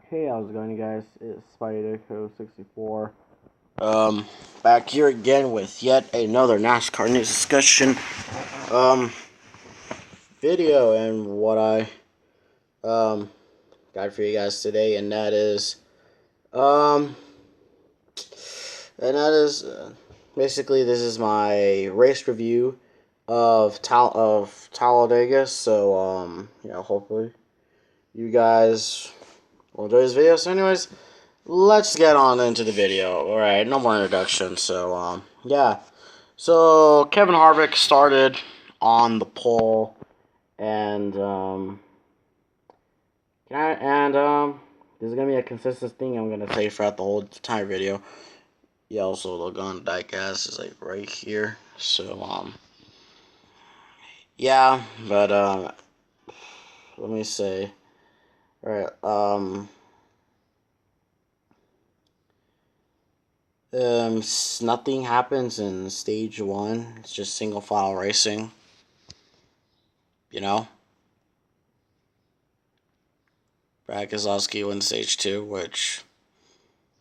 Hey, how's it going, you guys? It's Spideyco64. Back here again with yet another NASCAR News Discussion, um, video, and what I, got for you guys today, and that is, um, basically, this is my race review of Talladega, so, hopefully you guys will enjoy this video. So anyways, let's get on into the video. Alright, no more introduction. So, yeah. So, Kevin Harvick started on the pole, and, this is gonna be a consistent thing I'm gonna say throughout the whole entire video. Yeah, also, look on that gas is like right here. So, yeah, but, let me say, alright, nothing happens in stage one. It's just single file racing. You know? Brad Keselowski wins stage two, which,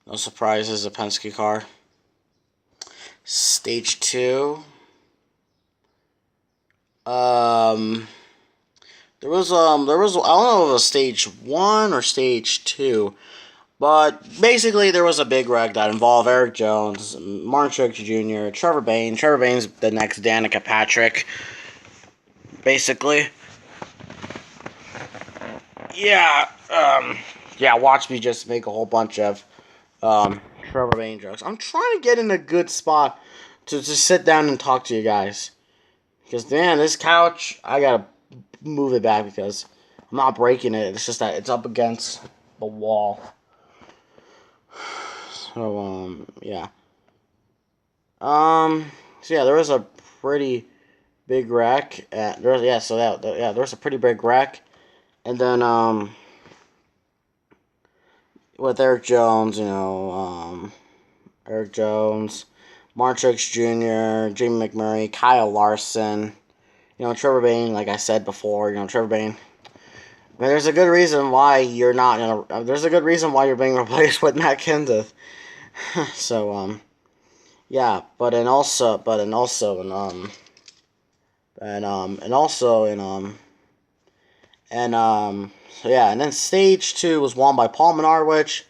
no surprise, is a Penske car. Stage two. There was, I don't know if it was stage one or stage two, but basically there was a big wreck that involved Eric Jones, Martin Truex Jr., Trevor Bayne. Trevor Bayne's the next Danica Patrick, basically. Yeah, watch me just make a whole bunch of, Trevor Bayne jokes. I'm trying to get in a good spot to just sit down and talk to you guys. Because, man, this couch, I gotta move it back because I'm not breaking it. It's just that it's up against the wall. So, yeah. So yeah, there was a pretty big wreck. There was a pretty big wreck. And then, with Eric Jones, Eric Jones, Martin Truex Jr., Jamie McMurray, Kyle Larson, Trevor Bayne, like I said before, Trevor Bayne. I mean, there's a good reason why you're not in a. There's a good reason why you're being replaced with Matt Kenseth. So, yeah, and also so yeah, and then stage two was won by Paul Menard, which,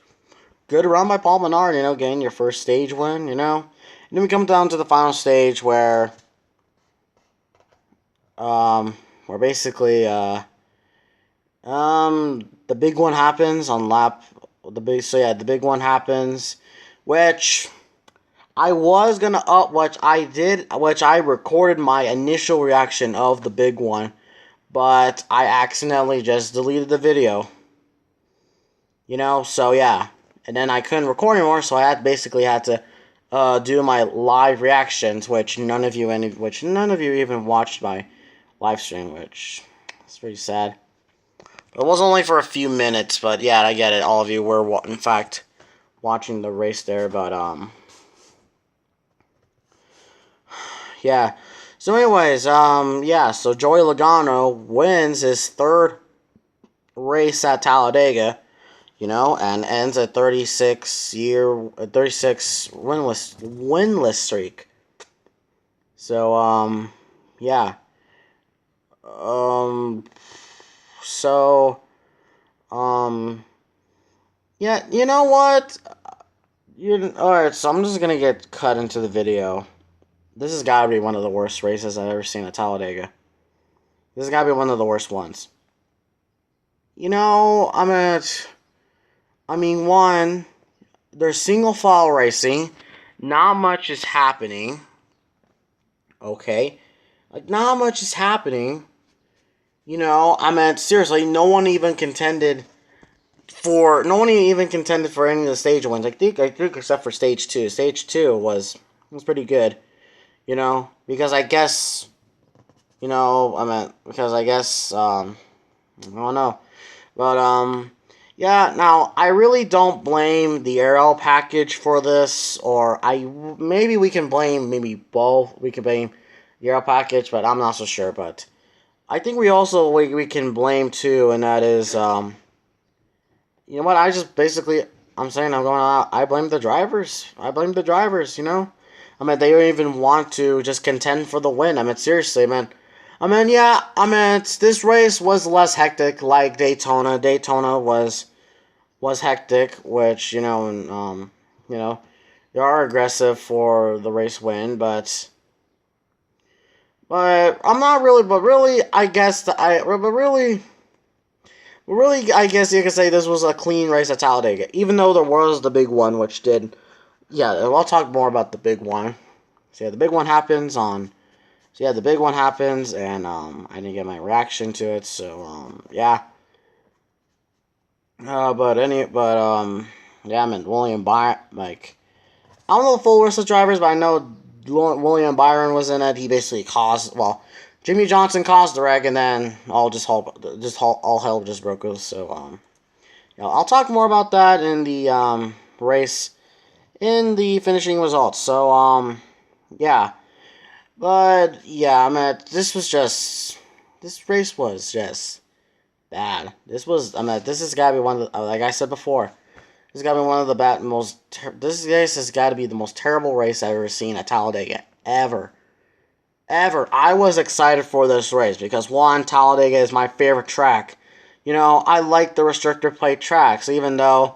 good run by Paul Menard, getting your first stage win, And then we come down to the final stage where basically, the big one happens on the big one happens, which I was gonna which I recorded my initial reaction of the big one, but I accidentally just deleted the video. So yeah. And then I couldn't record anymore, so I had to do my live reactions, which none of you even watched my live stream, which is pretty sad. It was only for a few minutes, but yeah, I get it. All of you were, in fact, watching the race there, but yeah. So anyways, so Joey Logano wins his third race at Talladega, and ends a 36 winless streak. So, yeah. Yeah, you know what? Alright, so I'm just gonna get cut into the video. This has gotta be one of the worst races I've ever seen at Talladega. This has gotta be one of the worst ones. One, there's single file racing. Not much is happening. Okay? Not much is happening. Seriously, no one even contended for any of the stage wins. I think except for stage two. Stage two was pretty good. Because I guess, I don't know. But, yeah, now, I really don't blame the aero package for this, or maybe we can blame, both. We can blame the aero package, but I'm not so sure, but I think we can blame too, and that is, you know what? I just basically, I'm saying I'm going out. I blame the drivers. I blame the drivers. You know, I mean, they don't even want to just contend for the win. I mean, seriously, man. I mean, yeah. I mean, this race was less hectic like Daytona. Daytona was hectic, which you know, they are aggressive for the race win, but I'm not really. But really, I guess really, I guess you could say this was a clean race at Talladega, even though there was the big one, which did. Yeah, I'll talk more about the big one. So yeah, the big one happens on. So yeah, the big one happens, and I didn't get my reaction to it. So yeah. Yeah, I mean William Byron. Like I don't know the full list of drivers, but I know William Byron was in it. He basically caused. Well, Jimmy Johnson caused the wreck, and then all hell just broke loose. So I'll talk more about that in the race, in the finishing results. So, yeah. But, yeah, I mean, this race was just bad. This has got to be one of the, like I said before, this has got to be one of the this race has got to be the most terrible race I've ever seen at Talladega. Ever. Ever. I was excited for this race because, one, Talladega is my favorite track. You know, I like the restrictor plate tracks, even though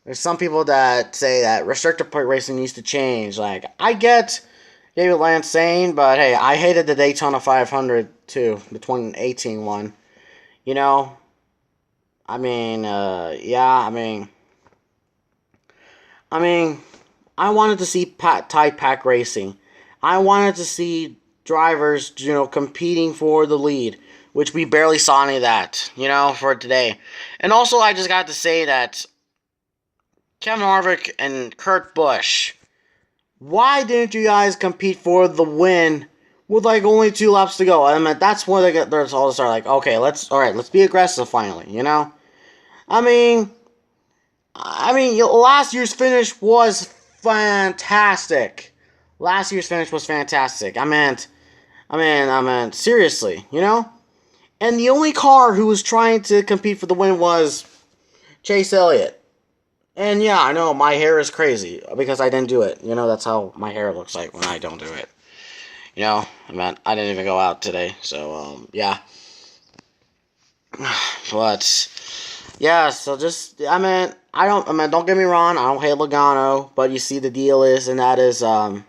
there's some people that say that restrictor plate racing needs to change. Like, I get David Lance saying, but hey, I hated the Daytona 500 too, the 2018 one. You know, I mean, yeah, I mean, I wanted to see tight pack racing. I wanted to see drivers, competing for the lead, which we barely saw any of that, for today. And also, I just got to say that Kevin Harvick and Kurt Busch, why didn't you guys compete for the win with like only 2 laps to go? I mean, that's when they're all start like, okay, let's be aggressive finally. I mean, last year's finish was fantastic. Last year's finish was fantastic. Seriously. And the only car who was trying to compete for the win was Chase Elliott. And yeah, I know my hair is crazy because I didn't do it. That's how my hair looks like when I don't do it. I didn't even go out today, so yeah. But yeah, so just don't get me wrong, I don't hate Logano, but you see the deal is, I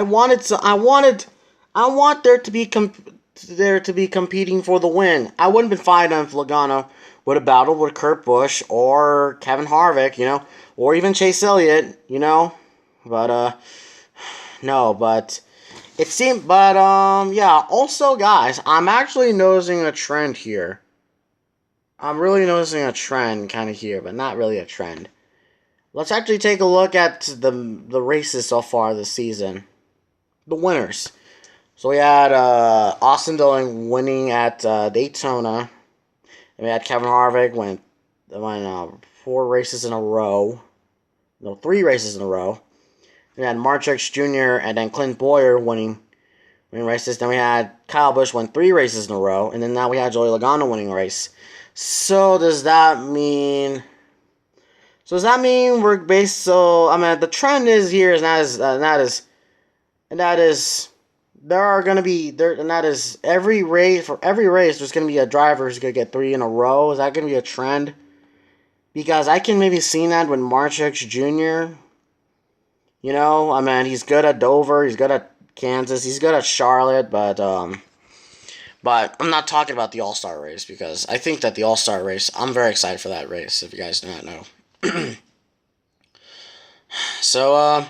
want there to be competing for the win. I wouldn't have been fine if Logano would have battled with Kurt Busch or Kevin Harvick, or even Chase Elliott. But no, but it seemed, but yeah. Also, guys, I'm actually noticing a trend here. I'm really noticing a trend kind of here, but not really a trend. Let's actually take a look at the races so far this season. The winners. So we had Austin Dillon winning at Daytona. And we had Kevin Harvick win 4 races in a row. No, 3 races in a row. We had Mark Truex Jr. and then Clint Boyer winning races. Then we had Kyle Busch win 3 races in a row. And then now we had Joey Logano winning a race. So does that mean... we're based... So, the trend is here, and that is there are going to be there, and that is every race there's going to be a driver who's going to get 3 in a row. Is that going to be a trend? Because I can maybe see that with Mark Truex Jr. He's good at Dover, he's good at Kansas, he's good at Charlotte, but I'm not talking about the All-Star race, because I think that the All-Star race, I'm very excited for that race, if you guys do not know. So,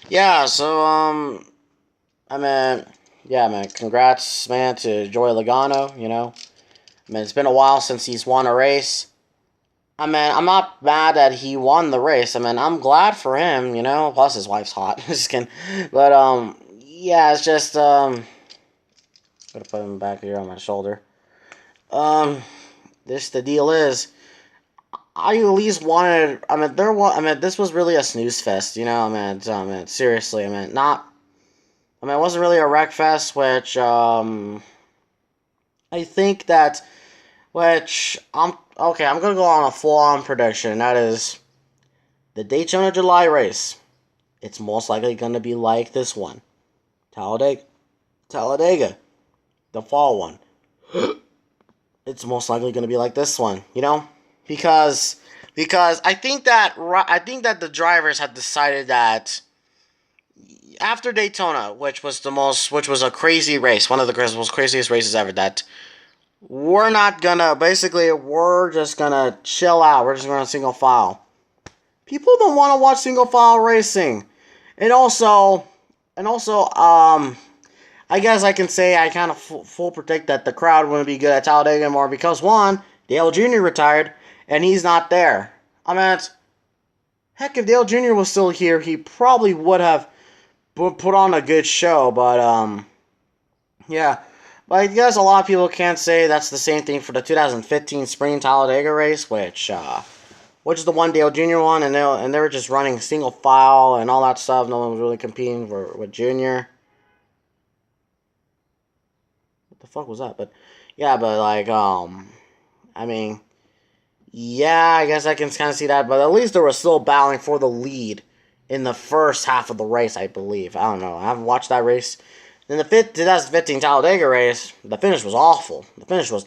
yeah, so, yeah, man, congrats, man, to Joey Logano, it's been a while since he's won a race. I'm not mad that he won the race. I'm glad for him, plus his wife's hot. Just kidding. But, yeah, it's just, gonna put him back here on my shoulder. The deal is, I at least wanted, this was really a snooze fest, seriously, it wasn't really a wreck fest, which, I think that which I'm gonna go on a full-on prediction. That is the Daytona July race. It's most likely gonna be like this one, Talladega, the fall one. It's most likely gonna be like this one, because I think that the drivers have decided that after Daytona, which was a crazy race, one of the most craziest races ever, that we're not gonna, basically, we're just gonna chill out. We're just gonna single file. People don't want to watch single file racing. And also, I guess I can say I kind of full predict that the crowd wouldn't be good at Talladega anymore because, one, Dale Jr. retired, and he's not there. I mean, heck, if Dale Jr. was still here, he probably would have put on a good show, but, yeah. But I guess a lot of people can't say that's the same thing for the 2015 Spring Talladega race, which is the one Dale Jr. won, and they were just running single file and all that stuff. No one was really competing with Jr. What the fuck was that? But yeah, I mean, yeah, I guess I can kind of see that, but at least they were still battling for the lead in the first half of the race, I believe. I don't know. I haven't watched that race. In the 2015 Talladega race, the finish was awful. That finish was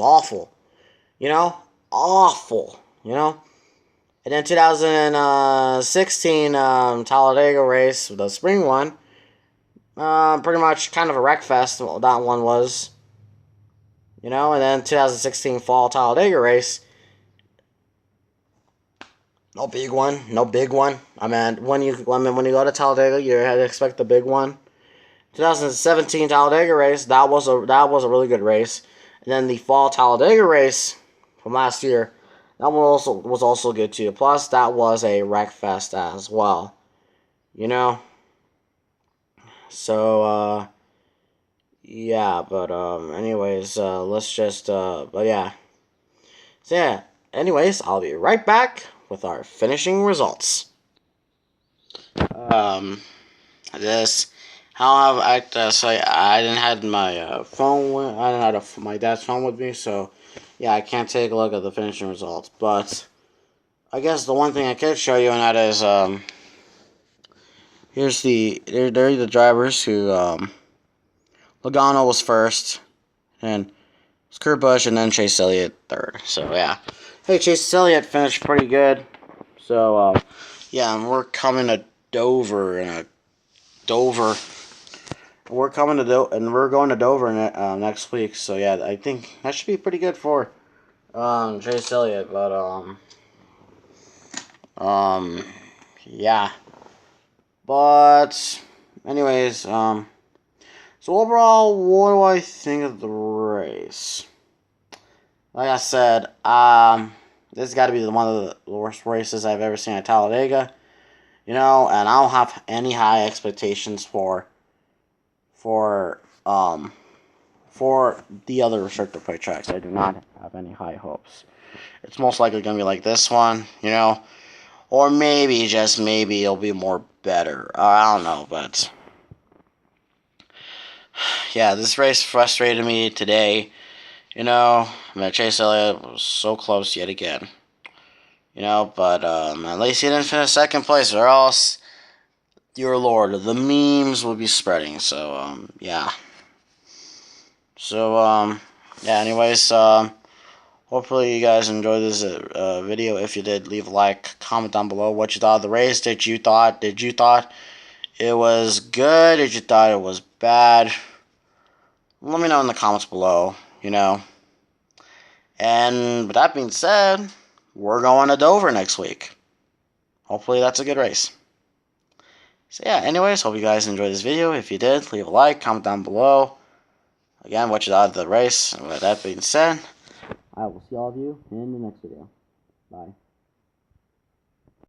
awful. Awful. And then 2016 Talladega race, the spring one, pretty much kind of a wreck fest. Well, that one was. And then 2016 fall Talladega race, no big one. I mean, when you go to Talladega, you had to expect the big one. 2017 Talladega race, that was a really good race. And then the fall Talladega race from last year, that one was also good too. Plus, that was a wreck fest as well. So, yeah, but, anyways, let's just, but yeah. So, yeah, anyways, I'll be right back with our finishing results. This, how I didn't have my phone, I didn't have my dad's phone with me, so, yeah, I can't take a look at the finishing results, but I guess the one thing I could show you, and that is, here's there are the drivers who, Logano was first, and it was Kurt Busch, and then Chase Elliott third. So, yeah. Hey, Chase Elliott finished pretty good. So, yeah, and we're coming to Dover, we're going to Dover next week. So, yeah, I think that should be pretty good for Chase Elliott. But, yeah. But, anyways, so overall, what do I think of the race? Like I said, this has got to be one of the worst races I've ever seen at Talladega. And I don't have any high expectations for the other restrictor plate tracks. I do not have any high hopes. It's most likely going to be like this one, or maybe, just maybe, it'll be more better. I don't know, but yeah, this race frustrated me today. Chase Elliott was so close yet again. But at least he didn't finish second place, or else, dear Lord, the memes will be spreading. So, yeah. So, yeah, anyways, hopefully you guys enjoyed this video. If you did, leave a like, comment down below what you thought of the race. Did you thought it was good? Did you thought it was bad? Let me know in the comments below, And with that being said, we're going to Dover next week. Hopefully that's a good race. So yeah, anyways, hope you guys enjoyed this video. If you did, leave a like, comment down below. Again, what you thought of the race. And with that being said, I will see all of you in the next video. Bye.